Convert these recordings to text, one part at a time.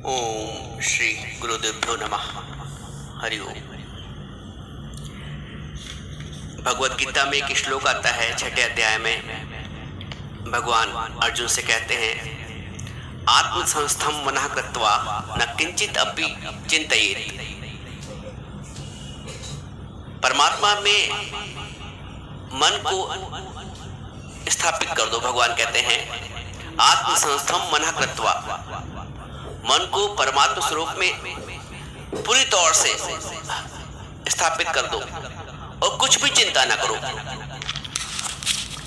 ओम श्री गुरुदेवभ्यो नमः। हरि ओम। भगवद गीता में एक श्लोक आता है, 6ठे अध्याय में भगवान अर्जुन से कहते हैं, आत्मसंस्थम मनः कृत्वा न किंचित अपि चिंतयेत्। परमात्मा में मन को स्थापित कर दो। भगवान कहते हैं, आत्मसंस्थम मनः कृत्वा, मन को परमात्मा स्वरूप में पूरी तौर से स्थापित कर दो और कुछ भी चिंता ना करो।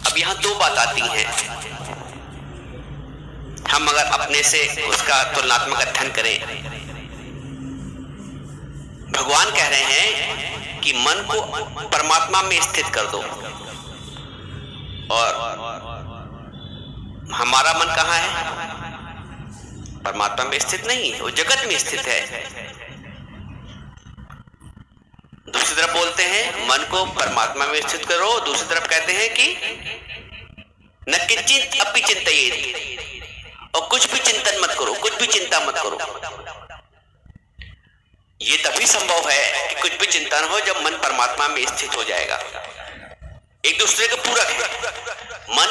अब यहां दो बात आती हैं। हम अगर अपने से उसका तुलनात्मक अध्ययन करें, भगवान कह रहे हैं कि मन को परमात्मा में स्थित कर दो, और हमारा मन कहाँ है? परमात्मा में स्थित नहीं है, वो जगत में स्थित है। दूसरी तरफ बोलते हैं मन को परमात्मा में स्थित करो, दूसरी तरफ कहते हैं कि न किंचित अपि चिंतयेत्, और कुछ भी चिंतन मत करो, कुछ भी चिंता मत करो। ये तभी संभव है कि कुछ भी चिंता न हो जब मन परमात्मा में स्थित हो जाएगा। एक दूसरे के पूरक है। मन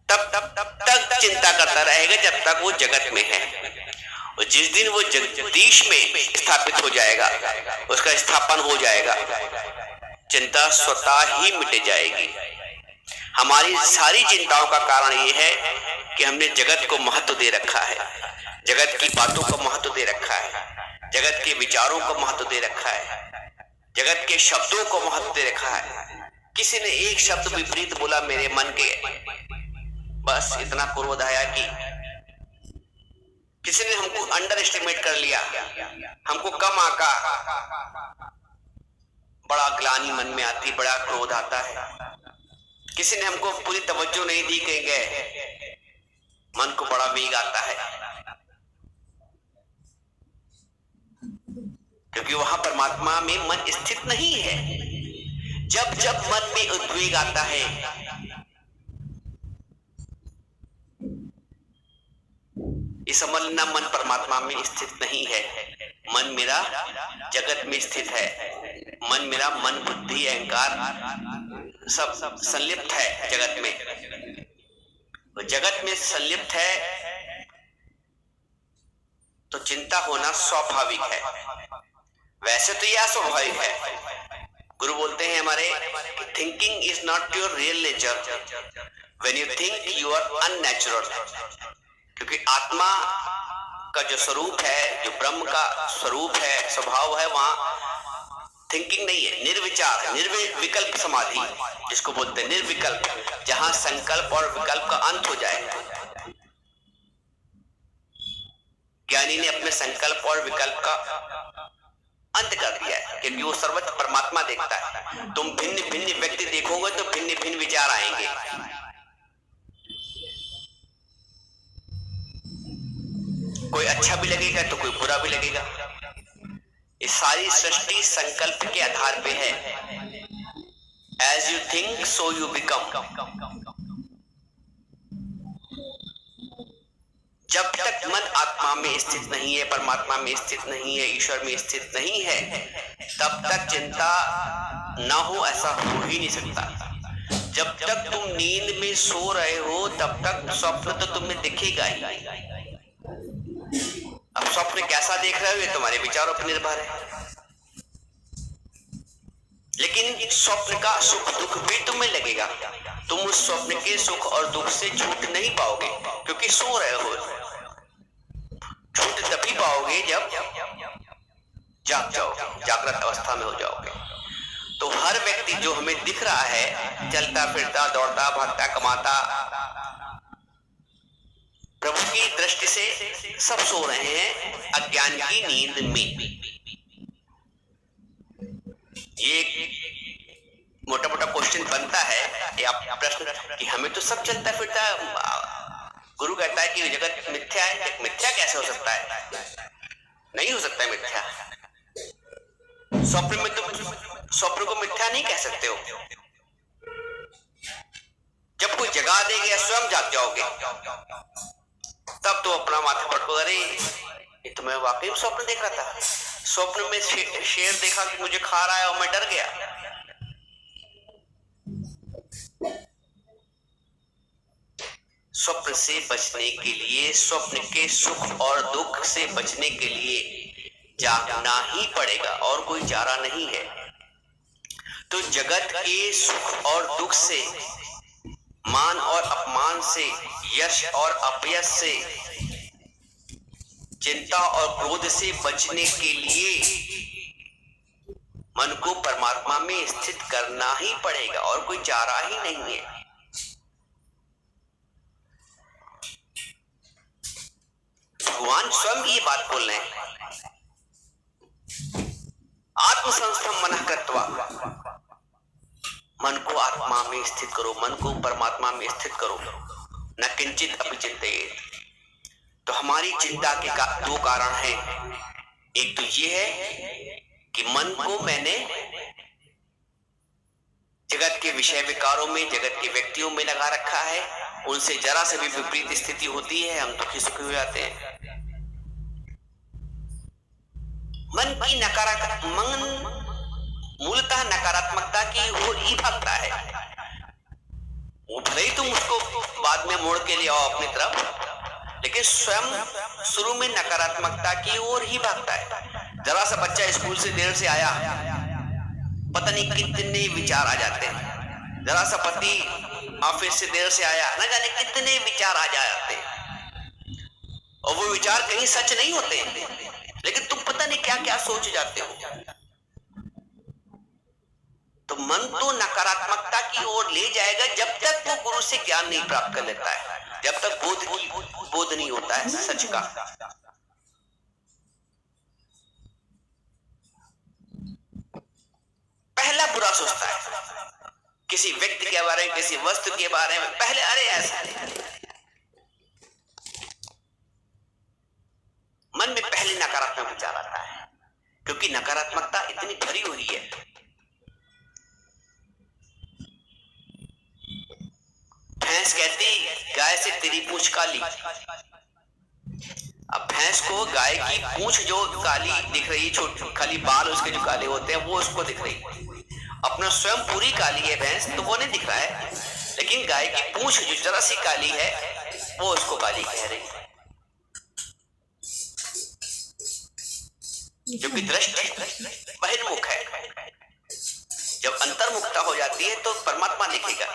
तब तक चिंता करता रहेगा जब तक वो जगत में है, और जिस दिन वो जगदीश में स्थापित हो जाएगा, उसका स्थापन हो जाएगा, चिंता स्वतः ही मिट जाएगी। हमारी सारी चिंताओं का कारण ये है कि हमने जगत को महत्व दे रखा है, जगत की बातों को महत्व दे रखा है, जगत के विचारों को महत्व दे रखा है, जगत के शब्दों को महत्व दे रखा है। किसी ने एक शब्द विपरीत बोला मेरे मन के, बस इतना क्रोध आया कि किसी ने हमको अंडर एस्टिमेट कर लिया, हमको कम आका, बड़ा ग्लानि मन में आती, बड़ा क्रोध आता है। किसी ने हमको पूरी तवज्जो नहीं दी, कहीं गए, मन को बड़ा वेग आता है, क्योंकि वहां परमात्मा में मन स्थित नहीं है। जब जब मन में उद्वेग आता है, ये समझ लेना मन परमात्मा में स्थित नहीं है। मन मेरा जगत में स्थित है। मन मेरा मन बुद्धि अहंकार सब संलिप्त है जगत में। तो जगत में संलिप्त है तो चिंता होना स्वाभाविक है। वैसे तो यह स्वाभाविक है। गुरु बोलते हैं हमारे, thinking is not your real nature, when you think you are unnatural. क्योंकि आत्मा का जो स्वरूप है, जो ब्रह्म का स्वरूप है, स्वभाव है, वहां थिंकिंग नहीं है, निर्विचार, निर्विकल्प समाधि जिसको बोलते हैं, निर्विकल्प, जहां संकल्प और विकल्प का अंत हो जाए। ज्ञानी ने अपने संकल्प और विकल्प का अंत कर दिया है, क्योंकि वो सर्वत्र परमात्मा देखता है। तुम भिन्न भिन्न व्यक्ति देखोगे तो भिन्न भिन्न विचार आएंगे। कोई अच्छा भी लगेगा तो कोई बुरा भी लगेगा। ये सारी सृष्टि संकल्प के आधार पे है। As you think so you become. जब तक मन आत्मा में स्थित नहीं है, परमात्मा में स्थित नहीं है, ईश्वर में स्थित नहीं है, तब तक चिंता ना हो ऐसा हो ही नहीं सकता। जब तक तुम नींद में सो रहे हो तब तक स्वप्न तो तुम्हें दिखेगा ही। अब स्वप्न कैसा देख रहे हो ये तुम्हारे विचारों पर निर्भर है, लेकिन स्वप्न का सुख दुख भी तुम्हें लगेगा। तुम उस स्वप्न के सुख और दुख से छूट नहीं पाओगे, क्योंकि सो रहे हो। छूट तभी पाओगे जब जाग जाओगे, जागृत अवस्था में हो जाओगे। तो हर व्यक्ति जो हमें दिख रहा है, चलता फिरता, दौड़ता भागता, कमाता, प्रभु की दृष्टि से सब सो रहे हैं अज्ञान की नींद में। ये मोटा मोटा क्वेश्चन बनता है, ये आप प्रश्न कि हमें तो सब चलता फिरता। गुरु कहता है कि जगत मिथ्या है। मिथ्या कैसे हो सकता है? नहीं हो सकता है मिथ्या। स्वप्न में तुम स्वप्न को मिथ्या नहीं कह सकते हो। जब कोई जगा देगा, स्वयं जाग जाओगे, तब तो अपना माथा पटको, अरे ये तो मैं वाकई स्वप्न देख रहा था, स्वप्न में शेर देखा कि मुझे खा रहा है और मैं डर गया। स्वप्न से बचने के लिए, स्वप्न के सुख और दुख से बचने के लिए जागना ही पड़ेगा और कोई चारा नहीं है। तो जगत के सुख और दुख से, मान और अपमान से, यश और अपयश से, चिंता और क्रोध से बचने के लिए मन को परमात्मा में स्थित करना ही पड़ेगा और कोई चारा ही नहीं है। भगवान स्वयं ये बात बोल रहे हैं, आत्मसंस्थम मनः कृत्वा, मन को आत्मा में स्थित करो, मन को परमात्मा में स्थित करो, न किंचित अपि चिंतयेत्। तो हमारी चिंता के दो कारण हैं। एक तो ये है कि मन को मैंने जगत के विषय विकारों में, जगत के व्यक्तियों में लगा रखा है, उनसे जरा से भी विपरीत स्थिति होती है हम दुखी सुखी हो जाते हैं। मन की मूलतः नकारात्मकता की ओर ही भागता है। वो भले ही तुम उसको बाद में मोड़ के ले आओ अपनी तरफ, लेकिन स्वयं शुरू में नकारात्मकता की ओर ही भागता है। जरा सा बच्चा स्कूल से देर से आया, पता नहीं कितने विचार आ जाते हैं। जरा सा पति ऑफिस से देर से आया, न जाने कितने विचार आ जाते हैं, और वो विचार कहीं सच नहीं होते, लेकिन तुम पता नहीं क्या क्या सोच जाते हो। तो मन तो नकारात्मकता की ओर ले जाएगा जब तक वो गुरु से ज्ञान नहीं प्राप्त कर लेता है, जब तक बोध नहीं होता है सच का। पहला बुरा सोचता है किसी व्यक्ति के बारे में, किसी वस्तु के बारे में, पहले अरे ऐसा नहीं। मन में पहले नकारात्मक विचार आता है, क्योंकि नकारात्मकता इतनी भरी हुई है। भैंस कहती गाय से तेरी पूंछ काली। अब भैंस को गाय की पूंछ जो काली दिख रही है, छोटी खाली बाल उसके जो काले होते हैं वो उसको दिख रही, अपना स्वयं पूरी काली है भैंस तो वो नहीं दिख रहा है, लेकिन गाय की पूंछ जो जरा सी काली है वो उसको काली कह रही है। जो कि दृष्टि बहिर्मुख है। जब अंतर्मुखता हो जाती है तो परमात्मा दिखेगा।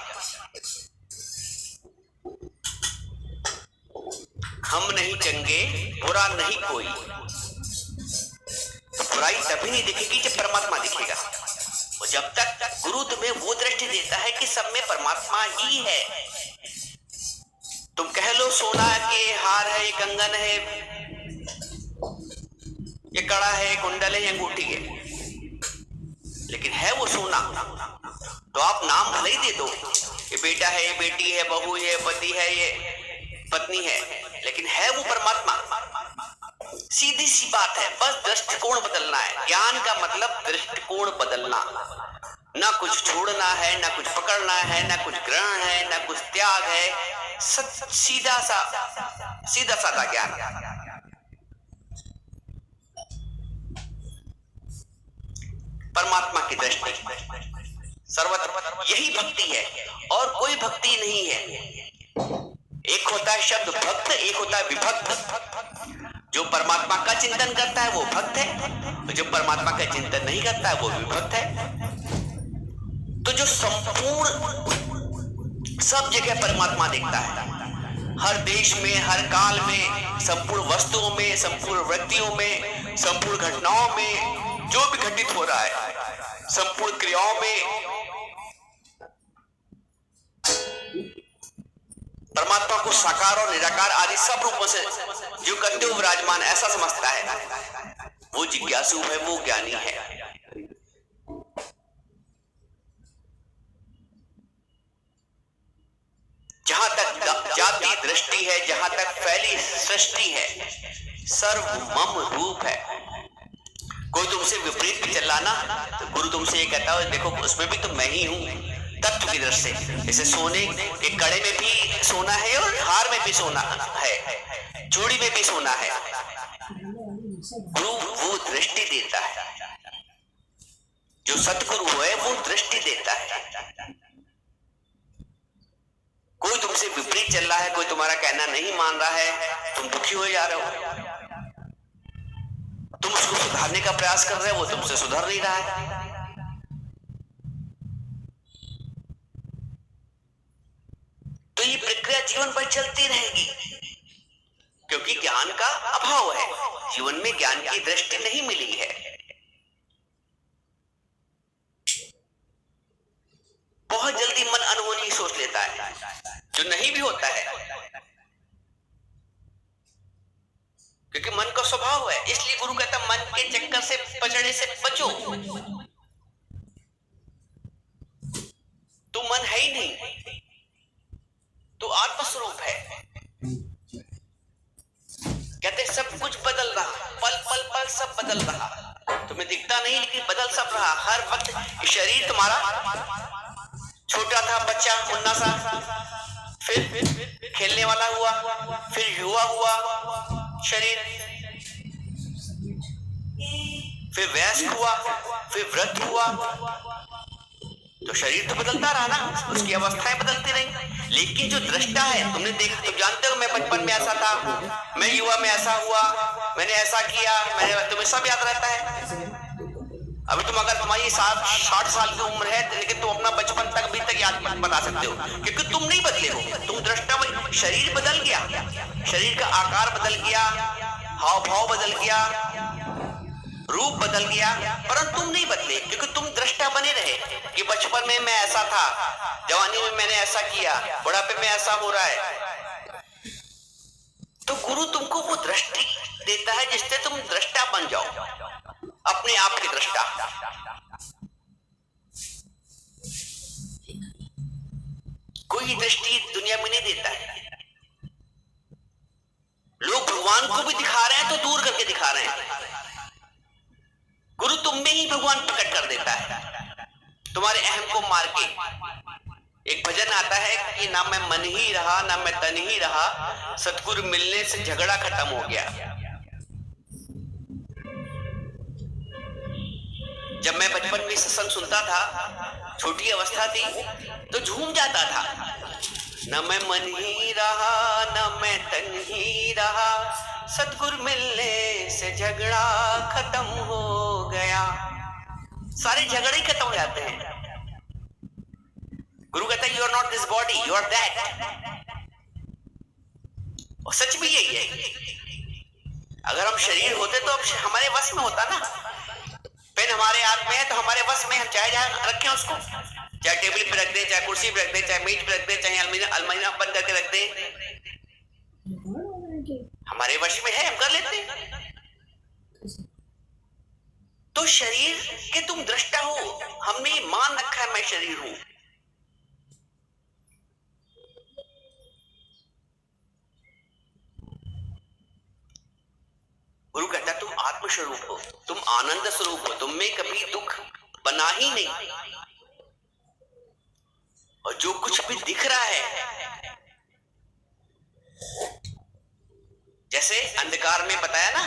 हम नहीं चंगे बुरा नहीं कोई, तो बुराई तभी नहीं दिखेगी जब परमात्मा दिखेगा। और जब तक गुरु तुम्हें वो दृष्टि देता है कि सब में परमात्मा ही है, तुम कह लो सोना के हार है, ये कंगन है, ये कड़ा है, कुंडल है, अंगूठी है, लेकिन है वो सोना। तो आप नाम भले ही दे दो, ये बेटा है, ये बेटी है, बहू है, पति है, ये पत्नी है, लेकिन है वो परमात्मा। सीधी सी बात है, बस दृष्टिकोण बदलना है। ज्ञान का मतलब दृष्टिकोण बदलना, ना कुछ छोड़ना है, ना कुछ पकड़ना है, ना कुछ ग्रहण है, ना कुछ त्याग है, सीधा साधा ज्ञान। परमात्मा की दृष्टि सर्वत्र यही भक्ति है और कोई भक्ति नहीं है। एक होता है शब्द भक्त, एक होता है विभक्त। जो परमात्मा का चिंतन करता है वो भक्त है, जो परमात्मा का चिंतन नहीं करता है वो विभक्त है। तो जो संपूर्ण सब जगह परमात्मा दिखता है, हर देश में, हर काल में, संपूर्ण वस्तुओं में, संपूर्ण व्यक्तियों में, संपूर्ण घटनाओं में, जो भी घटित हो रहा है, संपूर्ण क्रियाओं में परमात्मा को साकार और निराकार आदि सब रूपों से जो करते हुए विराजमान ऐसा समझता है, वो जिज्ञासु है, वो ज्ञानी है। जहां तक जाति दृष्टि है, जहां तक फैली सृष्टि है, सर्व मम रूप है। कोई तुमसे विपरीत भी चलाना तो गुरु तुमसे ये कहता है देखो उसमें भी तो मैं ही हूं, तत्व की दृष्टि से। जैसे सोने के कड़े में भी सोना है और हार में भी सोना है, चूड़ी में भी सोना है। गुरु वो दृष्टि देता है, जो सतगुरु है वो दृष्टि देता है। कोई तुमसे विपरीत चल रहा है, कोई तुम्हारा कहना नहीं मान रहा है, तुम दुखी हो जा रहे हो, तुम उसको सुधारने का प्रयास कर रहे हो, वो तुमसे सुधर नहीं रहा है। तो ये प्रक्रिया जीवन भर चलती रहेगी, क्योंकि ज्ञान का अभाव है, जीवन में ज्ञान की दृष्टि नहीं मिली है। बहुत जल्दी मन अनहोनी सोच लेता है, जो नहीं भी होता है, क्योंकि मन का स्वभाव है। इसलिए गुरु कहता मन के चक्कर से पचड़े से बचो। तू मन है ही नहीं, तू आत्मस्वरूप है। कहते सब कुछ बदल रहा, पल पल पल सब बदल रहा, तुम्हें दिखता नहीं लेकिन बदल सब रहा। हर वक्त शरीर तुम्हारा छोटा था, बच्चा मुन्ना सा, फिर खेलने वाला हुआ, फिर युवा हुआ शरीर, फिर वयस्क हुआ, फिर वृद्ध हुआ। तो शरीर तो बदलता रहा ना, उसकी अवस्थाएं बदलती रही। लेकिन जो दृष्टा है, तुमने देखा, तुम जानते हो मैं बचपन में ऐसा था, मैं युवा में ऐसा हुआ, मैंने ऐसा किया, मैंने, तुम्हें सब याद रहता है। अभी तुम अगर तुम्हारी 60 साल की उम्र है, लेकिन तुम अपना बचपन तक भी तक याद बता सकते हो, क्योंकि तुम नहीं बदले हो, तुम दृष्टा। शरीर बदल गया, शरीर का आकार बदल गया, हाव भाव बदल गया, रूप बदल गया, परंतु तुम नहीं बदले, क्योंकि तुम दृष्टा बने रहे कि बचपन में मैं ऐसा था, जवानी में मैंने ऐसा किया, बुढ़ापे में ऐसा हो रहा है। तो गुरु तुमको वो दृष्टि देता है जिससे तुम दृष्टा बन जाओ, अपने आप की दृष्टा। कोई दृष्टि दुनिया में नहीं देता है। लोग भगवान को भी दिखा रहे हैं तो दूर करके दिखा रहे हैं। गुरु तुम में ही भगवान प्रकट कर देता है, तुम्हारे अहम को मार के। एक भजन आता है कि ना मैं मन ही रहा, ना मैं तन ही रहा, सतगुरु मिलने से झगड़ा खत्म हो गया। जब मैं बचपन में सत्संग सुनता था, छोटी अवस्था थी, तो झूम जाता था। न मैं मन ही रहा, न मैं तन ही रहा, सतगुरु मिलने से झगड़ा खत्म हो गया। सारे झगड़े ही खत्म हो जाते हैं। गुरु कहता है you are not this body, you are that. और सच भी यही है। अगर हम शरीर होते तो अब हमारे वश में होता ना। पेन हमारे हाथ में है तो हमारे वश में, हम चाहे जहां रखें उसको, चाहे टेबल पे रख दे, चाहे कुर्सी पे रख दे, चाहे मेज पे रख दे, चाहे अलमारी बंद करके रख दे, हमारे वश में है, हम कर लेते हैं। तो शरीर के तुम दृष्टा हो, हमने मान रखा है मैं शरीर हूं। गुरु कहता है तुम आत्म स्वरूप हो, तुम आनंद स्वरूप हो, तुम में कभी दुख बना ही नहीं। और जो कुछ भी दिख रहा है, जैसे अंधकार में बताया ना,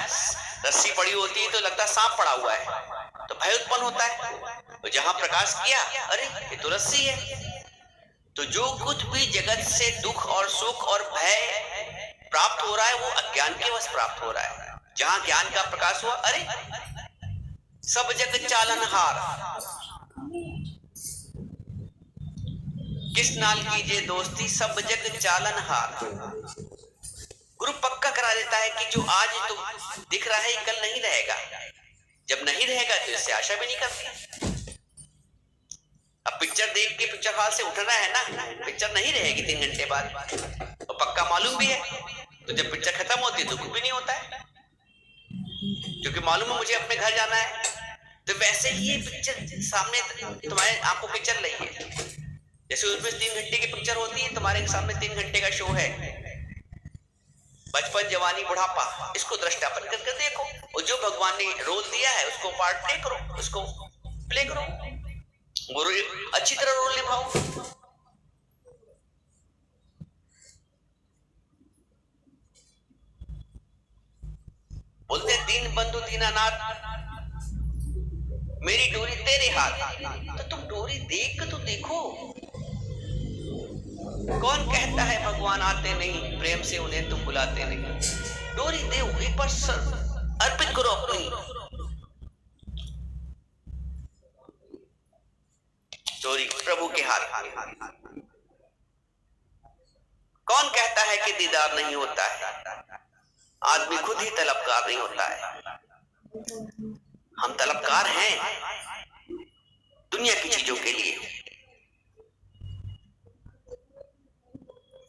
रस्सी पड़ी होती है तो लगता है सांप पड़ा हुआ है, तो भय उत्पन्न होता है। तो जहां प्रकाश किया, अरे ये तो रस्सी है। तो जो कुछ भी जगत से दुख और सुख और भय प्राप्त हो रहा है, वो अज्ञान के वश प्राप्त हो रहा है। जहां ज्ञान का प्रकाश हुआ, अरे सब जग चालनहार, किस नाल कीजिए दोस्ती, सब जग चालनहार। गुरु पक्का करा देता है कि जो आज तो दिख रहा है कल नहीं रहेगा। जब नहीं रहेगा तो इससे आशा भी नहीं करती। अब पिक्चर देख के पिक्चर हॉल से उठना है ना, पिक्चर नहीं रहेगी 3 घंटे बाद, और पक्का मालूम भी है। तो जब पिक्चर खत्म होती है तो दुख भी नहीं होता है, क्योंकि मालूम है मुझे अपने घर जाना है। तो वैसे ही ये पिक्चर सामने तुम्हारे आंखों पे चल रही है। जैसे उसमें 3 घंटे की पिक्चर होती है, तुम्हारे सामने 3 घंटे का शो है। बचपन, जवानी, बुढ़ापा, इसको दृष्टापन करके देखो, और जो भगवान ने रोल दिया है उसको पार्ट प्ले करो, उसको प्ले करो, गुरु अच्छी तरह रोल निभाओ। दीन बंधु दीनानाथ, मेरी डोरी तेरे हाथ। तो तुम डोरी देख तो देखो। कौन कहता है भगवान आते नहीं, प्रेम से उन्हें तुम बुलाते नहीं। डोरी दे, एक बार अर्पित करो अपनी डोरी प्रभु के हाथ। कौन कहता है कि दीदार नहीं होता है? आदमी खुद ही तलबगार नहीं होता है। हम तलबगार हैं दुनिया की चीजों के लिए।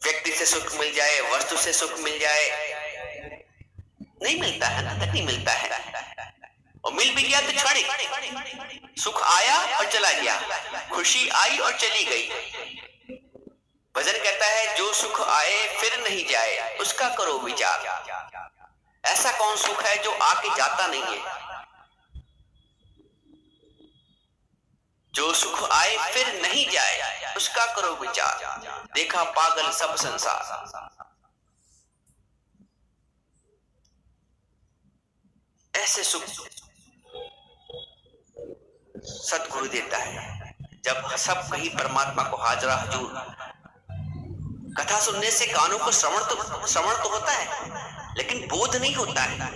व्यक्ति से सुख मिल जाए, वस्तु से सुख मिल जाए, नहीं मिलता है ना, तक नहीं मिलता है। और मिल भी गया तो क्षणिक, सुख आया और चला गया, खुशी आई और चली गई। भजन कहता है जो सुख आए फिर नहीं जाए, उसका करो विचार। ऐसा कौन सुख है जो आके जाता नहीं है? जो सुख आए फिर नहीं जाए, उसका करो विचार। देखा पागल सब संसार। ऐसे सुख सतगुरु देता है जब सब कहीं परमात्मा को हाजरा हजूर। कथा सुनने से कानों को श्रवण तो होता है, लेकिन बोध नहीं होता है,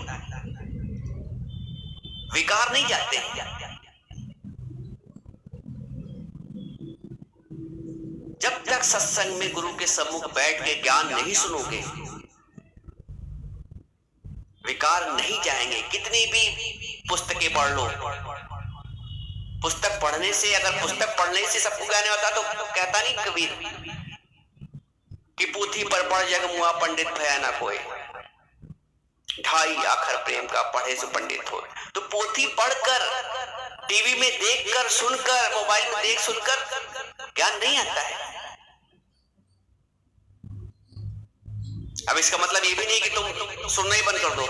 विकार नहीं जाते हैं। जब तक सत्संग में गुरु के सम्मुख बैठ के ज्ञान नहीं सुनोगे, विकार नहीं जाएंगे। कितनी भी पुस्तकें पढ़ लो, पुस्तक पढ़ने से, अगर पुस्तक पढ़ने से सबको ज्ञान होता तो कहता नहीं कबीर कि पोथी पर पढ़ जग मुआ पंडित भया ना कोई, ढाई आखर प्रेम का पढ़े से पंडित हो। तो पोथी पढ़कर, टीवी में देखकर, सुनकर, मोबाइल में देख सुनकर ज्ञान नहीं आता है। अब इसका मतलब ये भी नहीं कि तुम सुनना ही बंद कर दो।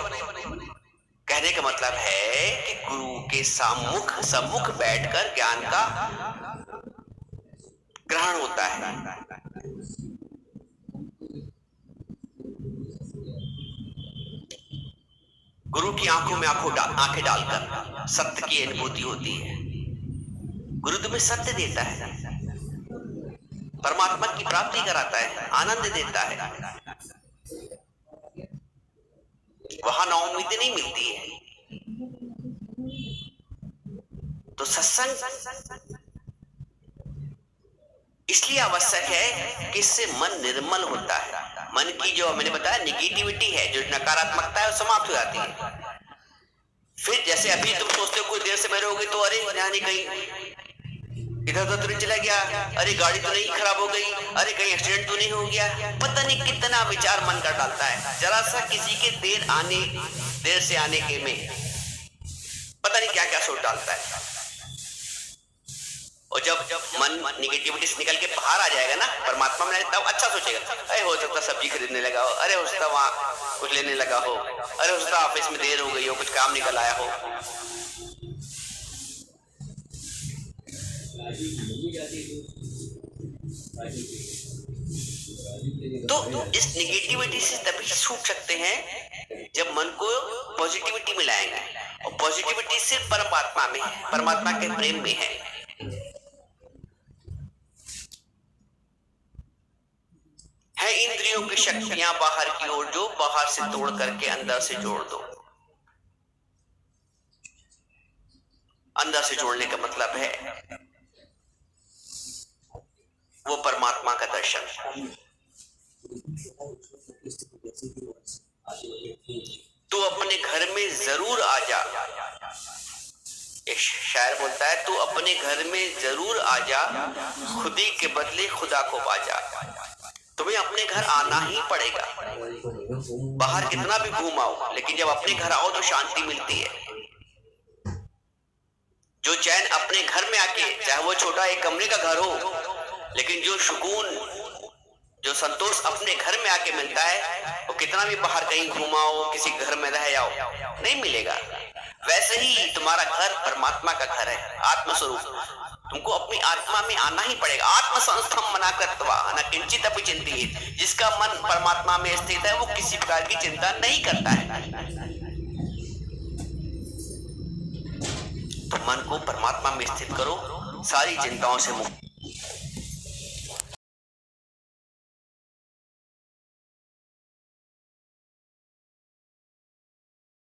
कहने का मतलब है कि गुरु के सम्मुख बैठकर ज्ञान का ग्रहण होता है। गुरु की आंखों में आंखें डालकर सत्य की अनुभूति होती है। गुरु तुम्हें सत्य देता है, परमात्मा की प्राप्ति कराता है, आनंद देता है। वहां नाउम्मीदें नहीं मिलती है। तो सत्संग इसलिए आवश्यक है कि इससे मन निर्मल होता है। मन की जो मैंने बताया निगेटिविटी है, जो नकारात्मकता है, वो समाप्त हो जाती है। फिर जैसे अभी तुम सोचते हो कुछ देर से बैठोगे तो अरे नहीं कहीं इधर उधर तो नहीं चला गया, अरे गाड़ी तो नहीं खराब हो गई, अरे कहीं एक्सीडेंट तो नहीं हो गया। पता नहीं कितना विचार मन कर डालता है। जरा सा किसी के देर से आने के में पता नहीं क्या क्या सोच डालता है। और जब मन निगेटिविटी से निकल के बाहर आ जाएगा ना, परमात्मा में तब अच्छा सोचेगा। अरे हो सकता सब्जी खरीदने लगा हो, अरे हो सकता वहां कुछ लेने लगा हो, अरे हो सकता ऑफिस में देर हो गई हो, कुछ काम निकल आया हो। तो इस निगेटिविटी से तभी छूट सकते हैं जब मन को पॉजिटिविटी में लाएंगे। और पॉजिटिविटी सिर्फ परमात्मा में है, परमात्मा के प्रेम में है इंद्रियों की शक्तियां बाहर की ओर, जो बाहर से तोड़ करके अंदर से जोड़ दो। अंदर से जोड़ने का मतलब है वो परमात्मा का दर्शन। तू अपने घर में जरूर आ जा। एक शायर बोलता है, तू अपने घर में जरूर आ जा, खुदी के बदले खुदा को बाजा। तुम्हें अपने घर आना ही पड़ेगा। बाहर कितना भी घूम आओ, लेकिन जब अपने घर आओ तो शांति मिलती है। जो चैन अपने घर में आके, चाहे वो छोटा एक कमरे का घर हो, लेकिन जो सुकून, जो संतोष अपने घर में आके मिलता है, वो कितना भी बाहर कहीं घुमाओ, किसी घर में रह जाओ, नहीं मिलेगा। वैसे ही तुम्हारा घर परमात्मा का घर है, आत्मस्वरूप। तुमको अपनी आत्मा में आना ही पड़ेगा। आत्म संस्थम मना कृत्वा न किंचित अपि चिंतित। जिसका मन परमात्मा में स्थित है, वो किसी प्रकार की चिंता नहीं करता है। मन को परमात्मा में स्थित करो, सारी चिंताओं से मुक्त।